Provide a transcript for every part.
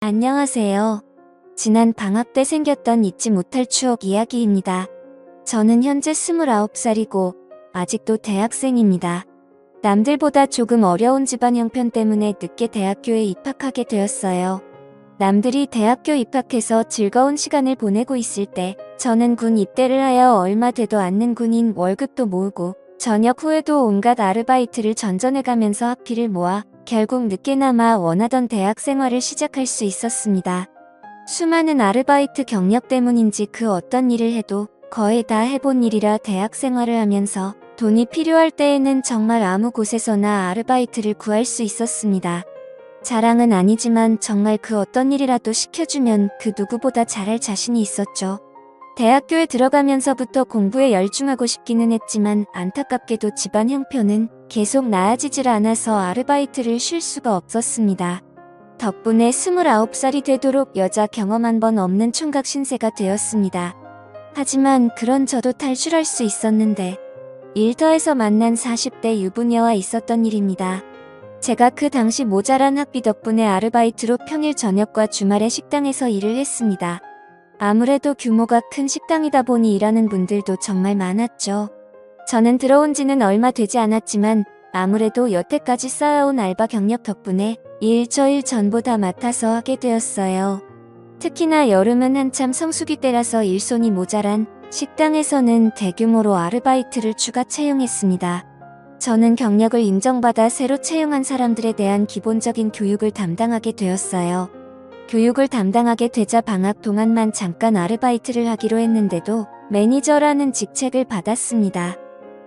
안녕하세요. 지난 방학 때 생겼던 잊지 못할 추억 이야기입니다. 저는 현재 29살이고 아직도 대학생입니다. 남들보다 조금 어려운 집안 형편 때문에 늦게 대학교에 입학하게 되었어요. 남들이 대학교 입학해서 즐거운 시간을 보내고 있을 때 저는 군 입대를 하여 얼마 되도 않는 군인 월급도 모으고 전역 후에도 온갖 아르바이트를 전전해가면서 학비를 모아 결국 늦게나마 원하던 대학 생활을 시작할 수 있었습니다. 수많은 아르바이트 경력 때문인지 그 어떤 일을 해도 거의 다 해본 일이라 대학 생활을 하면서 돈이 필요할 때에는 정말 아무 곳에서나 아르바이트를 구할 수 있었습니다. 자랑은 아니지만 정말 그 어떤 일이라도 시켜주면 그 누구보다 잘할 자신이 있었죠. 대학교에 들어가면서부터 공부에 열중하고 싶기는 했지만 안타깝게도 집안 형편은 계속 나아지질 않아서 아르바이트를 쉴 수가 없었습니다. 덕분에 29살이 되도록 여자 경험 한 번 없는 총각 신세가 되었습니다. 하지만 그런 저도 탈출할 수 있었는데 일터에서 만난 40대 유부녀와 있었던 일입니다. 제가 그 당시 모자란 학비 덕분에 아르바이트로 평일 저녁과 주말에 식당에서 일을 했습니다. 아무래도 규모가 큰 식당이다 보니 일하는 분들도 정말 많았죠. 저는 들어온 지는 얼마 되지 않았지만 아무래도 여태까지 쌓아온 알바 경력 덕분에 일처일 전부 다 맡아서 하게 되었어요. 특히나 여름은 한참 성수기 때라서 일손이 모자란 식당에서는 대규모로 아르바이트를 추가 채용했습니다. 저는 경력을 인정받아 새로 채용한 사람들에 대한 기본적인 교육을 담당하게 되었어요. 교육을 담당하게 되자 방학 동안만 잠깐 아르바이트를 하기로 했는데도 매니저라는 직책을 받았습니다.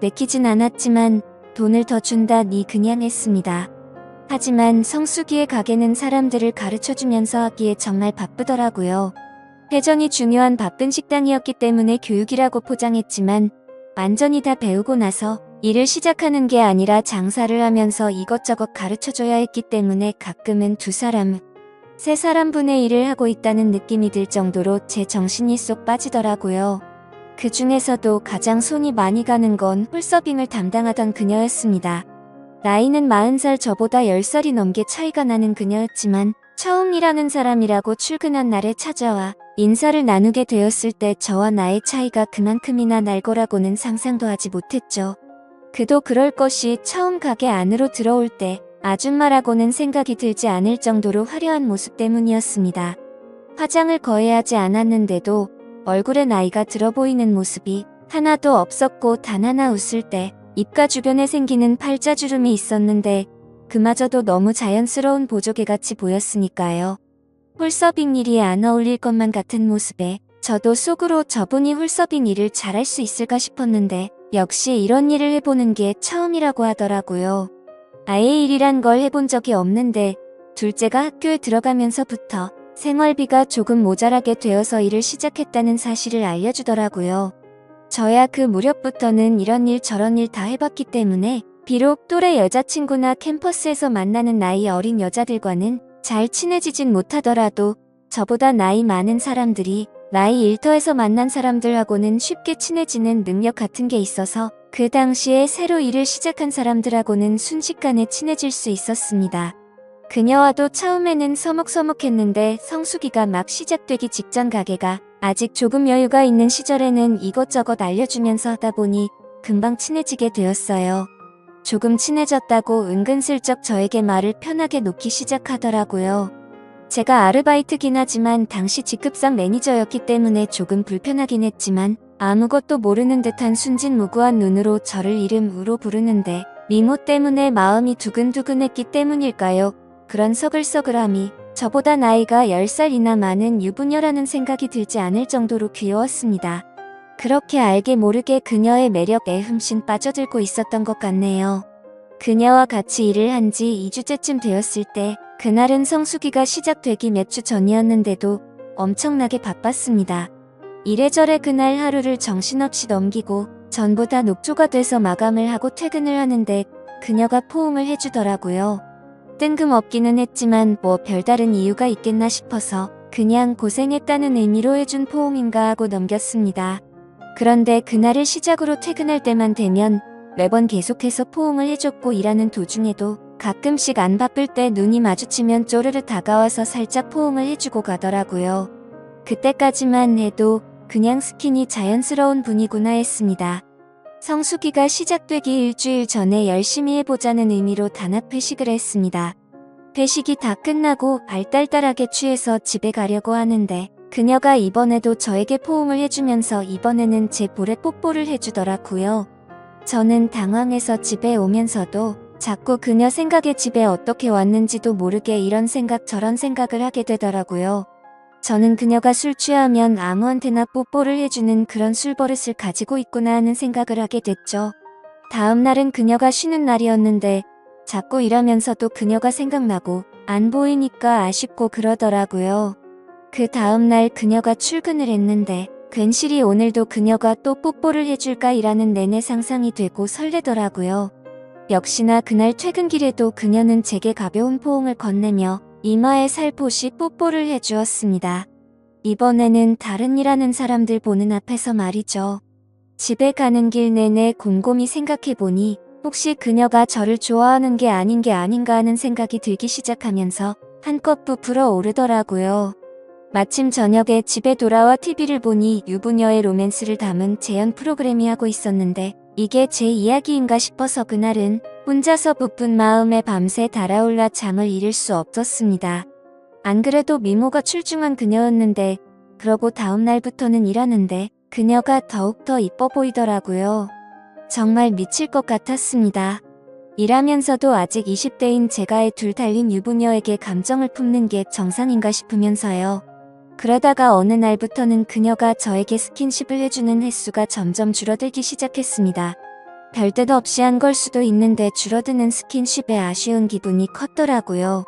내키진 않았지만 돈을 더 준다니 그냥 했습니다. 하지만 성수기의 가게는 사람들을 가르쳐주면서 하기에 정말 바쁘더라고요. 회전이 중요한 바쁜 식당이었기 때문에 교육이라고 포장했지만 완전히 다 배우고 나서 일을 시작하는 게 아니라 장사를 하면서 이것저것 가르쳐줘야 했기 때문에 가끔은 2사람, 3사람 분의 일을 하고 있다는 느낌이 들 정도로 제 정신이 쏙 빠지더라고요. 그 중에서도 가장 손이 많이 가는 건 홀서빙을 담당하던 그녀였습니다. 나이는 40살 저보다 10살이 넘게 차이가 나는 그녀였지만 처음 일하는 사람이라고 출근한 날에 찾아와 인사를 나누게 되었을 때 저와 나의 차이가 그만큼이나 날 거라고는 상상도 하지 못했죠. 그도 그럴 것이 처음 가게 안으로 들어올 때 아줌마라고는 생각이 들지 않을 정도로 화려한 모습 때문이었습니다. 화장을 거의 하지 않았는데도 얼굴에 나이가 들어 보이는 모습이 하나도 없었고 단 하나 웃을 때 입가 주변에 생기는 팔자주름이 있었는데 그마저도 너무 자연스러운 보조개같이 보였으니까요. 홀서빙 일이 안 어울릴 것만 같은 모습에 저도 속으로 저분이 홀서빙 일을 잘할 수 있을까 싶었는데 역시 이런 일을 해보는 게 처음이라고 하더라고요. 아예 일이란 걸 해본 적이 없는데 둘째가 학교에 들어가면서부터 생활비가 조금 모자라게 되어서 일을 시작했다는 사실을 알려주더라고요. 저야 그 무렵부터는 이런 일 저런 일 다 해봤기 때문에 비록 또래 여자친구나 캠퍼스에서 만나는 나이 어린 여자들과는 잘 친해지진 못하더라도 저보다 나이 많은 사람들이 나이 일터에서 만난 사람들하고는 쉽게 친해지는 능력 같은 게 있어서 그 당시에 새로 일을 시작한 사람들하고는 순식간에 친해질 수 있었습니다. 그녀와도 처음에는 서먹서먹했는데 성수기가 막 시작되기 직전 가게가 아직 조금 여유가 있는 시절에는 이것저것 알려주면서 하다 보니 금방 친해지게 되었어요. 조금 친해졌다고 은근슬쩍 저에게 말을 편하게 놓기 시작하더라고요. 제가 아르바이트긴 하지만 당시 직급상 매니저였기 때문에 조금 불편하긴 했지만 아무것도 모르는 듯한 순진무구한 눈으로 저를 이름으로 부르는데 미모 때문에 마음이 두근두근했기 때문일까요? 그런 서글서글함이 저보다 나이가 10살이나 많은 유부녀라는 생각이 들지 않을 정도로 귀여웠습니다. 그렇게 알게 모르게 그녀의 매력에 흠씬 빠져들고 있었던 것 같네요. 그녀와 같이 일을 한 지 2주째쯤 되었을 때 그날은 성수기가 시작되기 몇 주 전이었는데도 엄청나게 바빴습니다. 이래저래 그날 하루를 정신없이 넘기고 전부 다 녹초가 돼서 마감을 하고 퇴근을 하는데 그녀가 포옹을 해주더라고요. 뜬금없기는 했지만 뭐 별다른 이유가 있겠나 싶어서 그냥 고생했다는 의미로 해준 포옹인가 하고 넘겼습니다. 그런데 그날을 시작으로 퇴근할 때만 되면 매번 계속해서 포옹을 해줬고 일하는 도중에도 가끔씩 안 바쁠 때 눈이 마주치면 쪼르르 다가와서 살짝 포옹을 해주고 가더라고요. 그때까지만 해도 그냥 스킨이 자연스러운 분이구나 했습니다. 성수기가 시작되기 일주일 전에 열심히 해보자는 의미로 단합 회식을 했습니다. 회식이 다 끝나고 알딸딸하게 취해서 집에 가려고 하는데 그녀가 이번에도 저에게 포옹을 해주면서 이번에는 제 볼에 뽀뽀를 해주더라고요. 저는 당황해서 집에 오면서도 자꾸 그녀 생각에 집에 어떻게 왔는지도 모르게 이런 생각 저런 생각을 하게 되더라고요. 저는 그녀가 술 취하면 아무한테나 뽀뽀를 해주는 그런 술버릇을 가지고 있구나 하는 생각을 하게 됐죠. 다음 날은 그녀가 쉬는 날이었는데 자꾸 일하면서도 그녀가 생각나고 안 보이니까 아쉽고 그러더라고요. 그 다음 날 그녀가 출근을 했는데 괜시리 오늘도 그녀가 또 뽀뽀를 해줄까 이라는 내내 상상이 되고 설레더라고요. 역시나 그날 퇴근길에도 그녀는 제게 가벼운 포옹을 건네며 이마에 살포시 뽀뽀를 해주었습니다. 이번에는 다른 일하는 사람들 보는 앞에서 말이죠. 집에 가는 길 내내 곰곰이 생각해보니 혹시 그녀가 저를 좋아하는 게 아닌가 하는 생각이 들기 시작하면서 한껏 부풀어 오르더라고요. 마침 저녁에 집에 돌아와 TV를 보니 유부녀의 로맨스를 담은 재연 프로그램이 하고 있었는데 이게 제 이야기인가 싶어서 그날은 혼자서 부푼 마음에 밤새 달아올라 잠을 이룰 수 없었습니다. 안 그래도 미모가 출중한 그녀였는데 그러고 다음 날부터는 일하는데 그녀가 더욱더 이뻐 보이더라고요. 정말 미칠 것 같았습니다. 일하면서도 아직 20대인 제가 애둘 달린 유부녀에게 감정을 품는 게 정상인가 싶으면서요. 그러다가 어느 날부터는 그녀가 저에게 스킨십을 해주는 횟수가 점점 줄어들기 시작했습니다. 별데도 없이 한 걸 수도 있는데 줄어드는 스킨십에 아쉬운 기분이 컸더라고요.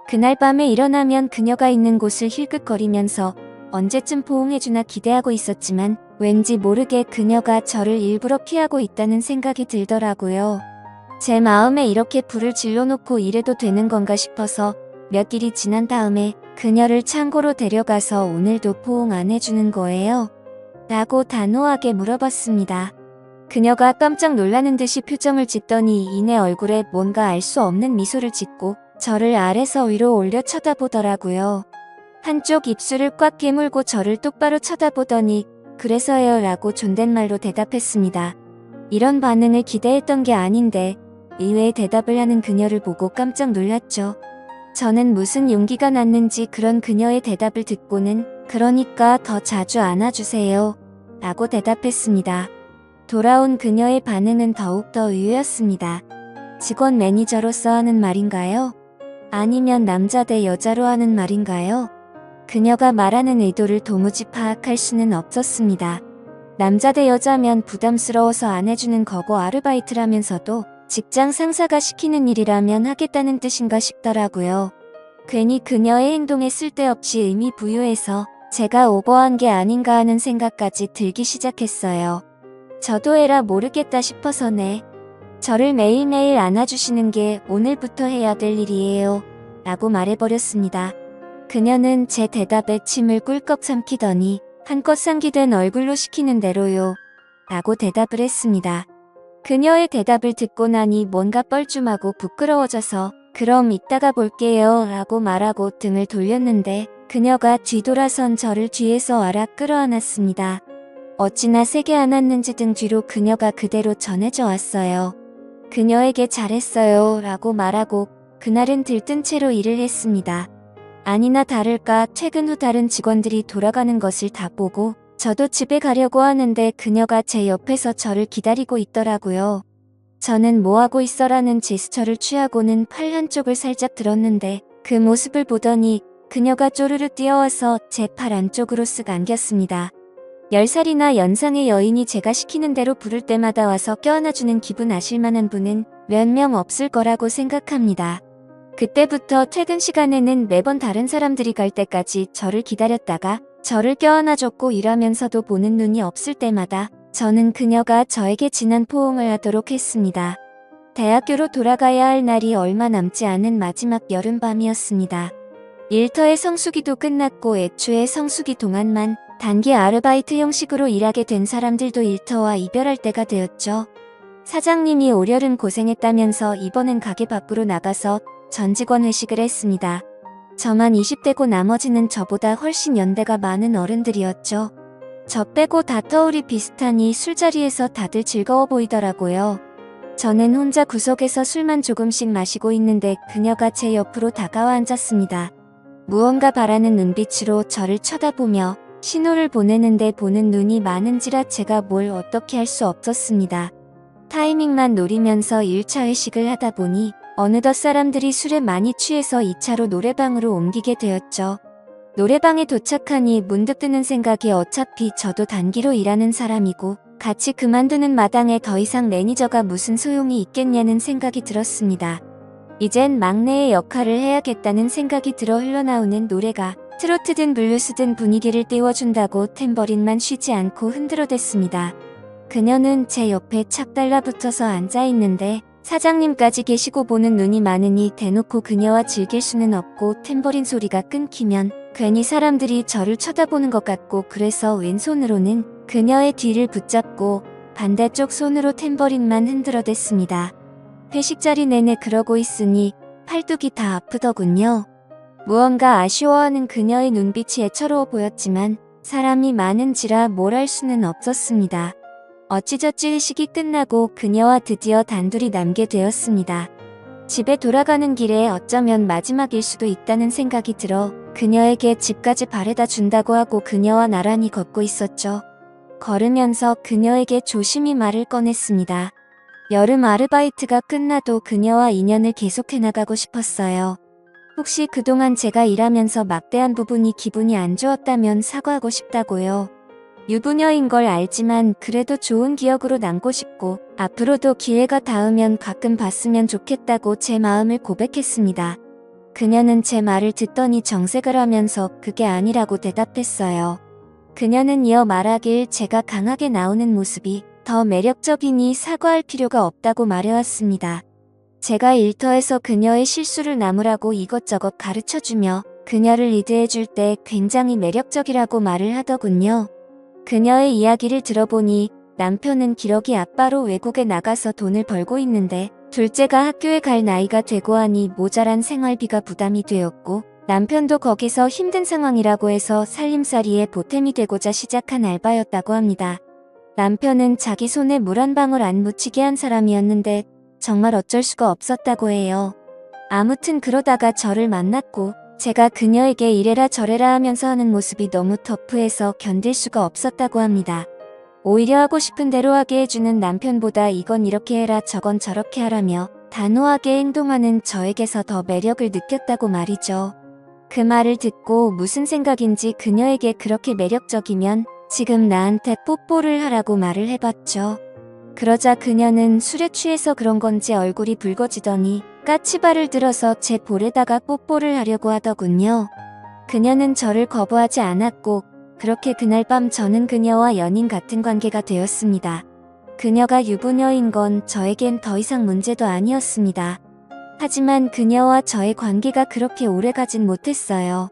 그날 밤에 일어나면 그녀가 있는 곳을 힐끗거리면서 언제쯤 포옹해주나 기대하고 있었지만 왠지 모르게 그녀가 저를 일부러 피하고 있다는 생각이 들더라고요. 제 마음에 이렇게 불을 질러놓고 이래도 되는 건가 싶어서 몇 일이 지난 다음에 그녀를 창고로 데려가서 오늘도 포옹 안 해주는 거예요? 라고 단호하게 물어봤습니다. 그녀가 깜짝 놀라는 듯이 표정을 짓더니 이내 얼굴에 뭔가 알 수 없는 미소를 짓고 저를 아래서 위로 올려 쳐다보더라고요. 한쪽 입술을 꽉 깨물고 저를 똑바로 쳐다보더니 그래서요 라고 존댓말로 대답했습니다. 이런 반응을 기대했던 게 아닌데 의외의 대답을 하는 그녀를 보고 깜짝 놀랐죠. 저는 무슨 용기가 났는지 그런 그녀의 대답을 듣고는 그러니까 더 자주 안아주세요 라고 대답했습니다. 돌아온 그녀의 반응은 더욱더 의외였습니다. 직원 매니저로서 하는 말인가요? 아니면 남자 대 여자로 하는 말인가요? 그녀가 말하는 의도를 도무지 파악할 수는 없었습니다. 남자 대 여자면 부담스러워서 안 해주는 거고 아르바이트라면서도 직장 상사가 시키는 일이라면 하겠다는 뜻인가 싶더라고요. 괜히 그녀의 행동에 쓸데없이 의미 부여해서 제가 오버한 게 아닌가 하는 생각까지 들기 시작했어요. 저도 에라 모르겠다 싶어서네. 저를 매일매일 안아주시는 게 오늘부터 해야 될 일이에요. 라고 말해버렸습니다. 그녀는 제 대답에 침을 꿀꺽 삼키더니 한껏 상기된 얼굴로 시키는 대로요. 라고 대답을 했습니다. 그녀의 대답을 듣고 나니 뭔가 뻘쭘하고 부끄러워져서 그럼 이따가 볼게요 라고 말하고 등을 돌렸는데 그녀가 뒤돌아선 저를 뒤에서 알아 끌어안았습니다. 어찌나 세게 안았는지 등 뒤로 그녀가 그대로 전해져 왔어요. 그녀에게 잘했어요 라고 말하고 그날은 들뜬 채로 일을 했습니다. 아니나 다를까 퇴근 후 다른 직원들이 돌아가는 것을 다 보고 저도 집에 가려고 하는데 그녀가 제 옆에서 저를 기다리고 있더라고요. 저는 뭐하고 있어라는 제스처를 취하고는 팔 한쪽을 살짝 들었는데 그 모습을 보더니 그녀가 쪼르르 뛰어와서 제 팔 안쪽으로 쓱 안겼습니다. 10살이나 연상의 여인이 제가 시키는 대로 부를 때마다 와서 껴안아주는 기분 아실만한 분은 몇 명 없을 거라고 생각합니다. 그때부터 퇴근 시간에는 매번 다른 사람들이 갈 때까지 저를 기다렸다가 저를 껴안아줬고 일하면서도 보는 눈이 없을 때마다 저는 그녀가 저에게 진한 포옹을 하도록 했습니다. 대학교로 돌아가야 할 날이 얼마 남지 않은 마지막 여름밤이었습니다. 일터의 성수기도 끝났고 애초에 성수기 동안만 단기 아르바이트 형식으로 일하게 된 사람들도 일터와 이별할 때가 되었죠. 사장님이 올여름 고생했다면서 이번엔 가게 밖으로 나가서 전 직원 회식을 했습니다. 저만 20대고 나머지는 저보다 훨씬 연배가 많은 어른들이었죠. 저 빼고 다 터울이 비슷하니 술자리에서 다들 즐거워 보이더라고요. 저는 혼자 구석에서 술만 조금씩 마시고 있는데 그녀가 제 옆으로 다가와 앉았습니다. 무언가 바라는 눈빛으로 저를 쳐다보며 신호를 보내는데 보는 눈이 많은지라 제가 뭘 어떻게 할 수 없었습니다. 타이밍만 노리면서 1차 회식을 하다 보니 어느덧 사람들이 술에 많이 취해서 2차로 노래방으로 옮기게 되었죠. 노래방에 도착하니 문득 드는 생각이 어차피 저도 단기로 일하는 사람이고 같이 그만두는 마당에 더 이상 매니저가 무슨 소용이 있겠냐는 생각이 들었습니다. 이젠 막내의 역할을 해야겠다는 생각이 들어 흘러나오는 노래가 트로트든 블루스든 분위기를 띄워준다고 탬버린만 쉬지 않고 흔들어댔습니다. 그녀는 제 옆에 착 달라붙어서 앉아있는데 사장님까지 계시고 보는 눈이 많으니 대놓고 그녀와 즐길 수는 없고 탬버린 소리가 끊기면 괜히 사람들이 저를 쳐다보는 것 같고 그래서 왼손으로는 그녀의 뒤를 붙잡고 반대쪽 손으로 탬버린만 흔들어댔습니다. 회식 자리 내내 그러고 있으니 팔뚝이 다 아프더군요. 무언가 아쉬워하는 그녀의 눈빛이 애처로워 보였지만 사람이 많은지라 뭘 할 수는 없었습니다. 어찌저찌 회식이 끝나고 그녀와 드디어 단둘이 남게 되었습니다. 집에 돌아가는 길에 어쩌면 마지막일 수도 있다는 생각이 들어 그녀에게 집까지 바래다 준다고 하고 그녀와 나란히 걷고 있었죠. 걸으면서 그녀에게 조심히 말을 꺼냈습니다. 여름 아르바이트가 끝나도 그녀와 인연을 계속해 나가고 싶었어요. 혹시 그동안 제가 일하면서 막대한 부분이 기분이 안 좋았다면 사과하고 싶다고요. 유부녀인 걸 알지만 그래도 좋은 기억으로 남고 싶고 앞으로도 기회가 닿으면 가끔 봤으면 좋겠다고 제 마음을 고백했습니다. 그녀는 제 말을 듣더니 정색을 하면서 그게 아니라고 대답했어요. 그녀는 이어 말하길 제가 강하게 나오는 모습이 더 매력적이니 사과할 필요가 없다고 말해왔습니다. 제가 일터에서 그녀의 실수를 나무라고 이것저것 가르쳐주며 그녀를 리드해줄 때 굉장히 매력적이라고 말을 하더군요. 그녀의 이야기를 들어보니 남편은 기러기 아빠로 외국에 나가서 돈을 벌고 있는데 둘째가 학교에 갈 나이가 되고 하니 모자란 생활비가 부담이 되었고 남편도 거기서 힘든 상황이라고 해서 살림살이에 보탬이 되고자 시작한 알바였다고 합니다. 남편은 자기 손에 물 한 방울 안 묻히게 한 사람이었는데 정말 어쩔 수가 없었다고 해요. 아무튼 그러다가 저를 만났고 제가 그녀에게 이래라 저래라 하면서 하는 모습이 너무 터프해서 견딜 수가 없었다고 합니다. 오히려 하고 싶은 대로 하게 해주는 남편보다 이건 이렇게 해라 저건 저렇게 하라며 단호하게 행동하는 저에게서 더 매력을 느꼈다고 말이죠. 그 말을 듣고 무슨 생각인지 그녀에게 그렇게 매력적이면 지금 나한테 뽀뽀를 하라고 말을 해봤죠. 그러자 그녀는 술에 취해서 그런 건지 얼굴이 붉어지더니 까치발을 들어서 제 볼에다가 뽀뽀를 하려고 하더군요. 그녀는 저를 거부하지 않았고 그렇게 그날 밤 저는 그녀와 연인 같은 관계가 되었습니다. 그녀가 유부녀인 건 저에겐 더 이상 문제도 아니었습니다. 하지만 그녀와 저의 관계가 그렇게 오래가진 못했어요.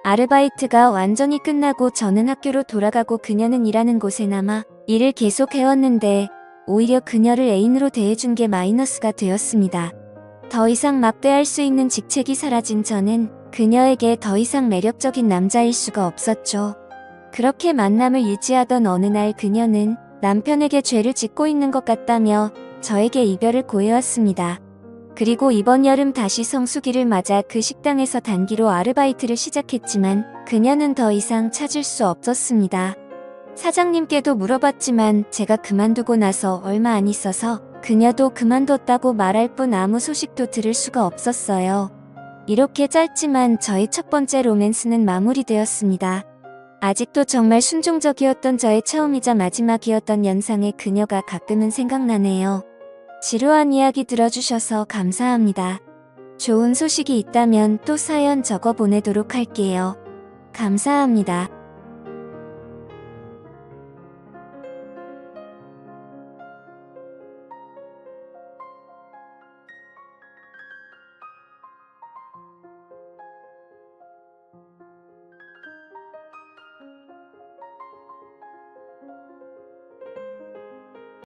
아르바이트가 완전히 끝나고 저는 학교로 돌아가고 그녀는 일하는 곳에 남아 일을 계속 해왔는데 오히려 그녀를 애인으로 대해준 게 마이너스가 되었습니다. 더 이상 막대할 수 있는 직책이 사라진 저는 그녀에게 더 이상 매력적인 남자일 수가 없었죠. 그렇게 만남을 유지하던 어느 날 그녀는 남편에게 죄를 짓고 있는 것 같다며 저에게 이별을 고해왔습니다. 그리고 이번 여름 다시 성수기를 맞아 그 식당에서 단기로 아르바이트를 시작했지만 그녀는 더 이상 찾을 수 없었습니다. 사장님께도 물어봤지만 제가 그만두고 나서 얼마 안 있어서 그녀도 그만뒀다고 말할 뿐 아무 소식도 들을 수가 없었어요. 이렇게 짧지만 저희 첫 번째 로맨스는 마무리되었습니다. 아직도 정말 순종적이었던 저의 처음이자 마지막이었던 연상의 그녀가 가끔은 생각나네요. 지루한 이야기 들어주셔서 감사합니다. 좋은 소식이 있다면 또 사연 적어 보내도록 할게요. 감사합니다.